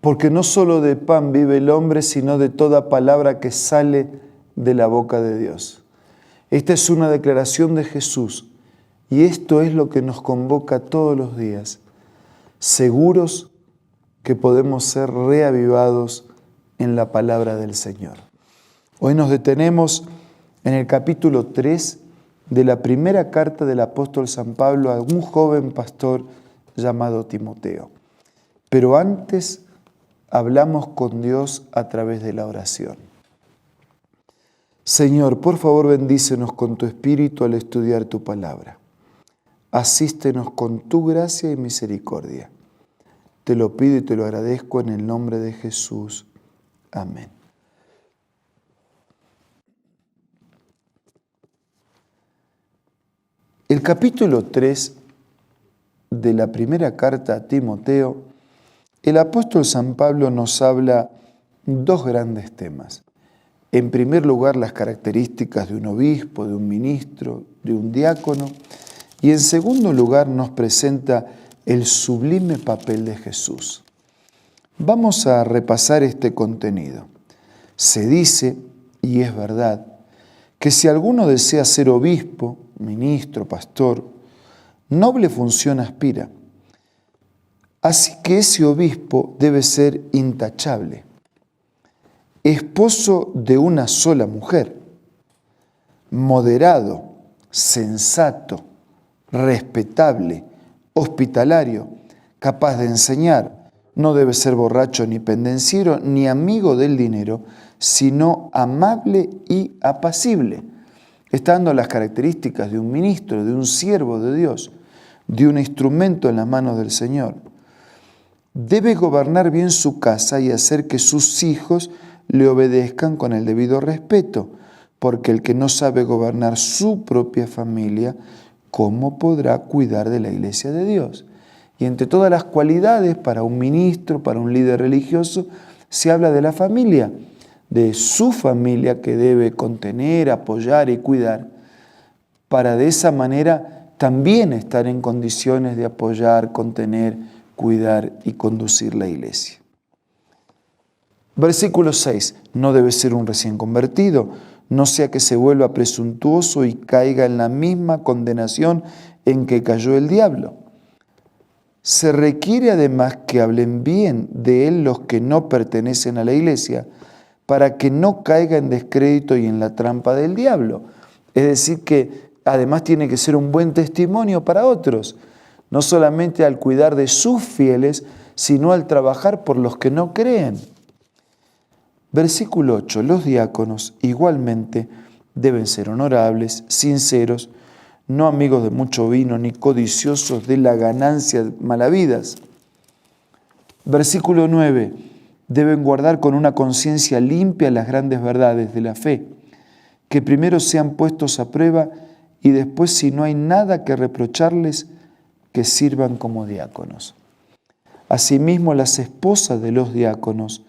porque no solo de pan vive el hombre, sino de toda palabra que sale de la boca de Dios. Esta es una declaración de Jesús y esto es lo que nos convoca todos los días, seguros que podemos ser reavivados en la palabra del Señor. Hoy nos detenemos en el capítulo 3 de la primera carta del apóstol San Pablo a un joven pastor llamado Timoteo. Pero antes hablamos con Dios a través de la oración. Señor, por favor bendícenos con tu Espíritu al estudiar tu palabra. Asístenos con tu gracia y misericordia. Te lo pido y te lo agradezco en el nombre de Jesús. Amén. El capítulo 3 de la primera carta a Timoteo, el apóstol San Pablo nos habla dos grandes temas. En primer lugar, las características de un obispo, de un ministro, de un diácono. Y en segundo lugar, nos presenta el sublime papel de Jesús. Vamos a repasar este contenido. Se dice, y es verdad, que si alguno desea ser obispo, ministro, pastor, noble función aspira. Así que ese obispo debe ser intachable, esposo de una sola mujer, moderado, sensato, respetable, hospitalario, capaz de enseñar. No debe ser borracho ni pendenciero, ni amigo del dinero, sino amable y apacible. Está dando las características de un ministro, de un siervo de Dios, de un instrumento en las manos del Señor. Debe gobernar bien su casa y hacer que sus hijos le obedezcan con el debido respeto, porque el que no sabe gobernar su propia familia, ¿cómo podrá cuidar de la iglesia de Dios? Y entre todas las cualidades para un ministro, para un líder religioso, se habla de la familia, de su familia que debe contener, apoyar y cuidar, para de esa manera también estar en condiciones de apoyar, contener, cuidar y conducir la iglesia. Versículo 6. No debe ser un recién convertido, no sea que se vuelva presuntuoso y caiga en la misma condenación en que cayó el diablo. Se requiere además que hablen bien de él los que no pertenecen a la iglesia, para que no caiga en descrédito y en la trampa del diablo. Es decir, que además tiene que ser un buen testimonio para otros, no solamente al cuidar de sus fieles, sino al trabajar por los que no creen. Versículo 8. Los diáconos igualmente deben ser honorables, sinceros, no amigos de mucho vino, ni codiciosos de la ganancia malavidas. Versículo 9. Deben guardar con una conciencia limpia las grandes verdades de la fe, que primero sean puestos a prueba y después, si no hay nada que reprocharles, que sirvan como diáconos. Asimismo, las esposas de los diáconos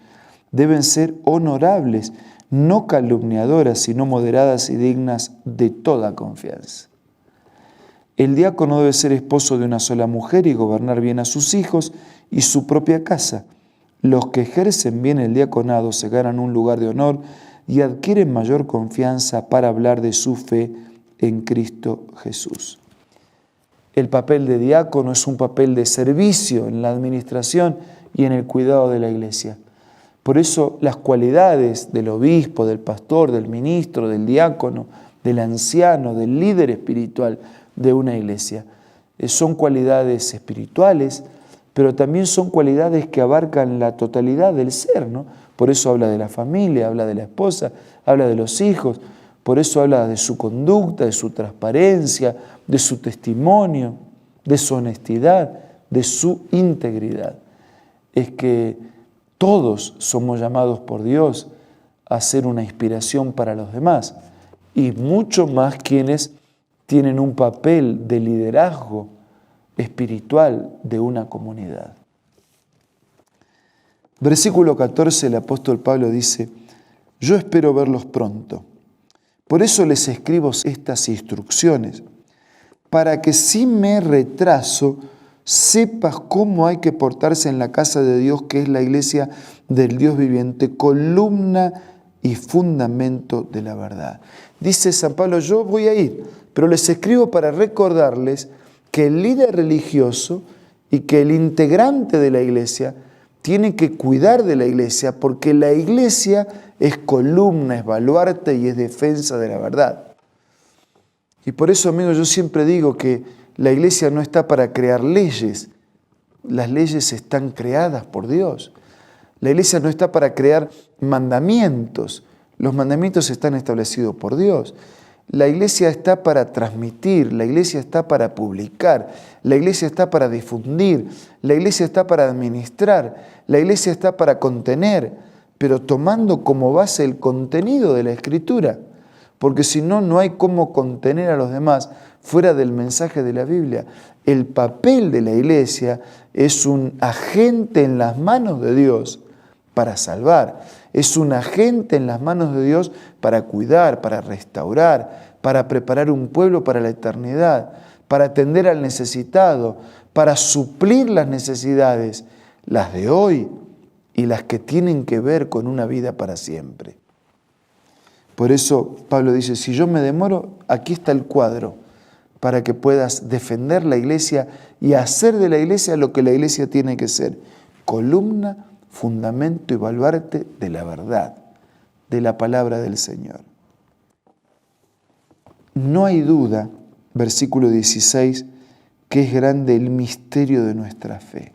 deben ser honorables, no calumniadoras, sino moderadas y dignas de toda confianza. El diácono debe ser esposo de una sola mujer y gobernar bien a sus hijos y su propia casa. Los que ejercen bien el diaconado se ganan un lugar de honor y adquieren mayor confianza para hablar de su fe en Cristo Jesús. El papel de diácono es un papel de servicio en la administración y en el cuidado de la iglesia. Por eso las cualidades del obispo, del pastor, del ministro, del diácono, del anciano, del líder espiritual de una iglesia, son cualidades espirituales, pero también son cualidades que abarcan la totalidad del ser, ¿no? Por eso habla de la familia, habla de la esposa, habla de los hijos, por eso habla de su conducta, de su transparencia, de su testimonio, de su honestidad, de su integridad. Es que todos somos llamados por Dios a ser una inspiración para los demás, y mucho más quienes tienen un papel de liderazgo espiritual de una comunidad. Versículo 14, el apóstol Pablo dice: yo espero verlos pronto. Por eso les escribo estas instrucciones, para que si me retraso, sepas cómo hay que portarse en la casa de Dios, que es la iglesia del Dios viviente, columna y fundamento de la verdad. Dice San Pablo, yo voy a ir, pero les escribo para recordarles que el líder religioso y que el integrante de la iglesia tiene que cuidar de la iglesia, porque la iglesia es columna, es baluarte y es defensa de la verdad. Y por eso, amigos, yo siempre digo que la iglesia no está para crear leyes. Las leyes están creadas por Dios. La iglesia no está para crear mandamientos. Los mandamientos están establecidos por Dios. La iglesia está para transmitir, la iglesia está para publicar, la iglesia está para difundir, la iglesia está para administrar, la iglesia está para contener, pero tomando como base el contenido de la Escritura, porque si no, no hay cómo contener a los demás fuera del mensaje de la Biblia. El papel de la iglesia es un agente en las manos de Dios para salvar. Es un agente en las manos de Dios para cuidar, para restaurar, para preparar un pueblo para la eternidad, para atender al necesitado, para suplir las necesidades, las de hoy y las que tienen que ver con una vida para siempre. Por eso Pablo dice, si yo me demoro, aquí está el cuadro para que puedas defender la iglesia y hacer de la iglesia lo que la iglesia tiene que ser, columna, fundamento y baluarte de la verdad, de la palabra del Señor. No hay duda, versículo 16, que es grande el misterio de nuestra fe.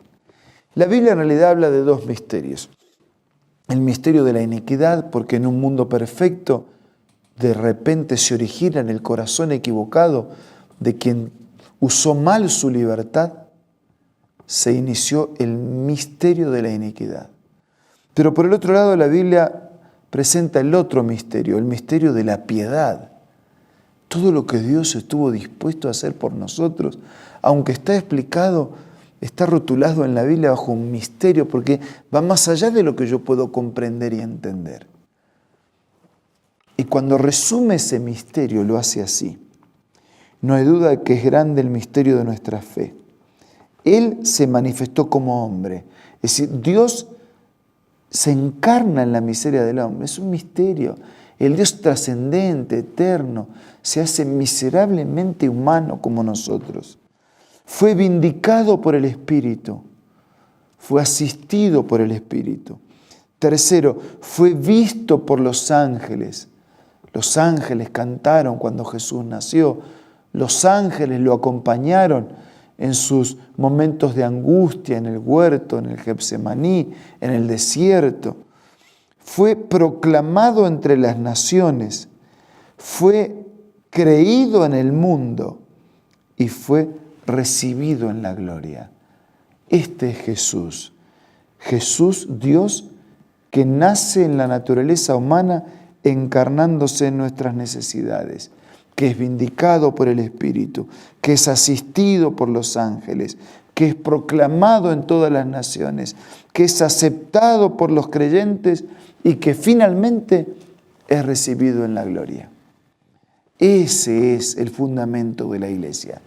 La Biblia en realidad habla de dos misterios. El misterio de la iniquidad, porque en un mundo perfecto de repente se origina en el corazón equivocado de quien usó mal su libertad, se inició el misterio de la iniquidad. Pero por el otro lado la Biblia presenta el otro misterio, el misterio de la piedad. Todo lo que Dios estuvo dispuesto a hacer por nosotros, aunque está explicado, está rotulado en la Biblia bajo un misterio, porque va más allá de lo que yo puedo comprender y entender. Y cuando resume ese misterio, lo hace así. No hay duda de que es grande el misterio de nuestra fe. Él se manifestó como hombre. Es decir, Dios se encarna en la miseria del hombre. Es un misterio. El Dios trascendente, eterno, se hace miserablemente humano como nosotros. Fue vindicado por el Espíritu. Fue asistido por el Espíritu. Tercero, fue visto por los ángeles. Los ángeles cantaron cuando Jesús nació. Los ángeles lo acompañaron en sus momentos de angustia, en el huerto, en el Getsemaní, en el desierto. Fue proclamado entre las naciones, fue creído en el mundo y fue recibido en la gloria. Este es Jesús. Jesús, Dios, que nace en la naturaleza humana encarnándose en nuestras necesidades, que es vindicado por el Espíritu, que es asistido por los ángeles, que es proclamado en todas las naciones, que es aceptado por los creyentes y que finalmente es recibido en la gloria. Ese es el fundamento de la iglesia.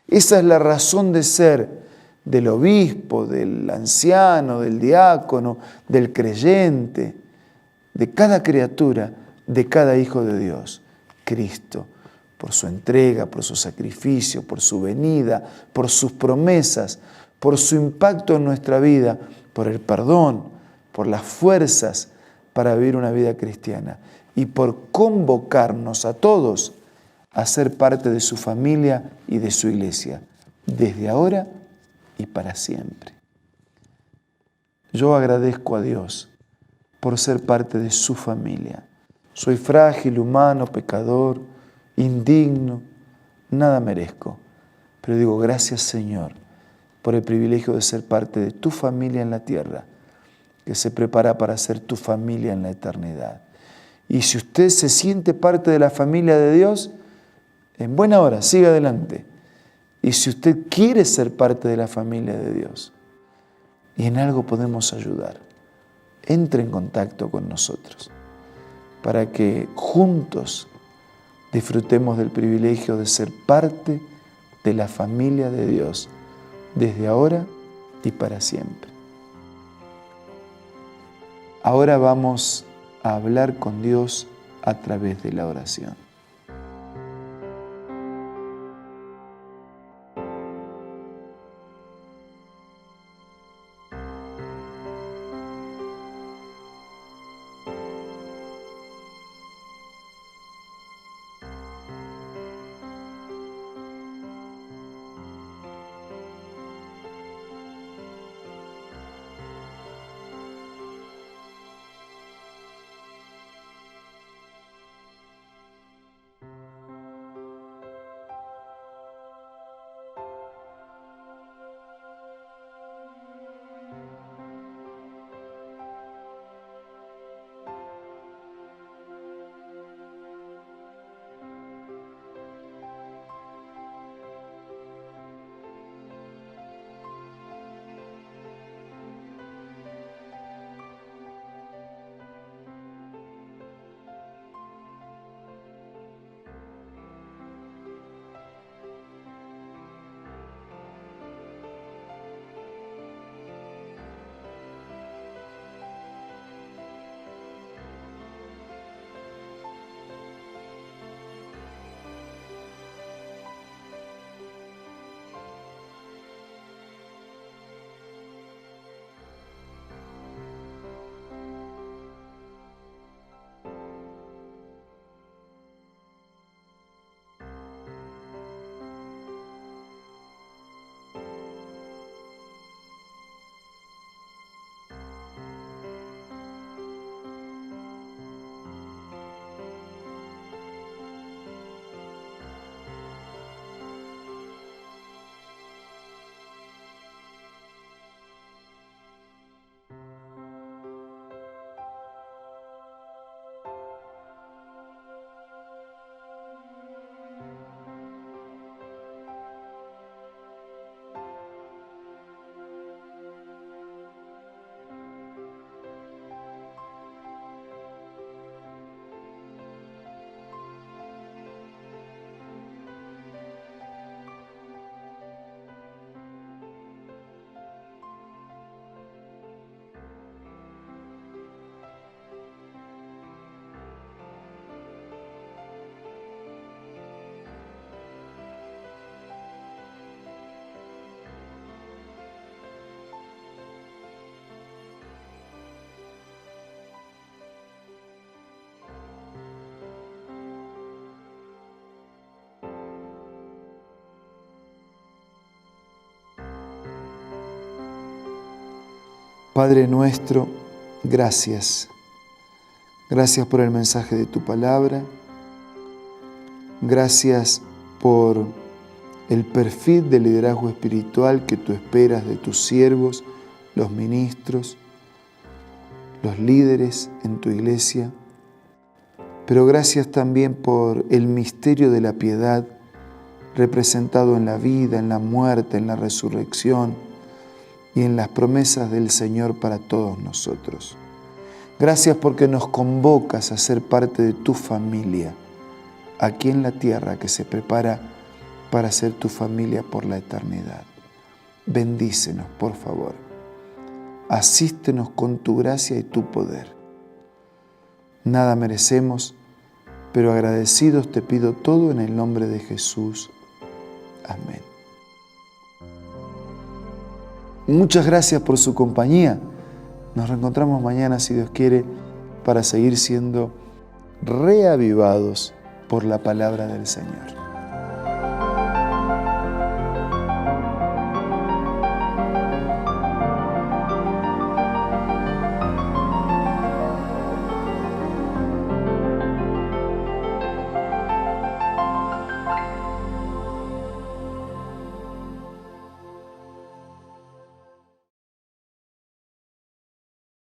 Esa es la razón de ser del obispo, del anciano, del diácono, del creyente, de cada criatura, de cada hijo de Dios, Cristo. Por su entrega, por su sacrificio, por su venida, por sus promesas, por su impacto en nuestra vida, por el perdón, por las fuerzas para vivir una vida cristiana y por convocarnos a todos a ser parte de su familia y de su iglesia, desde ahora y para siempre. Yo agradezco a Dios por ser parte de su familia. Soy frágil, humano, pecador, indigno, nada merezco. Pero digo, gracias Señor por el privilegio de ser parte de tu familia en la tierra, que se prepara para ser tu familia en la eternidad. Y si usted se siente parte de la familia de Dios, en buena hora, siga adelante. Y si usted quiere ser parte de la familia de Dios y en algo podemos ayudar, entre en contacto con nosotros para que juntos disfrutemos del privilegio de ser parte de la familia de Dios desde ahora y para siempre. Ahora vamos a hablar con Dios a través de la oración. Padre nuestro, gracias. Gracias por el mensaje de tu palabra. Gracias por el perfil de liderazgo espiritual que tú esperas de tus siervos, los ministros, los líderes en tu iglesia. Pero gracias también por el misterio de la piedad representado en la vida, en la muerte, en la resurrección y en las promesas del Señor para todos nosotros. Gracias porque nos convocas a ser parte de tu familia, aquí en la tierra que se prepara para ser tu familia por la eternidad. Bendícenos, por favor. Asístenos con tu gracia y tu poder. Nada merecemos, pero agradecidos te pido todo en el nombre de Jesús. Amén. Muchas gracias por su compañía. Nos reencontramos mañana, si Dios quiere, para seguir siendo reavivados por la palabra del Señor.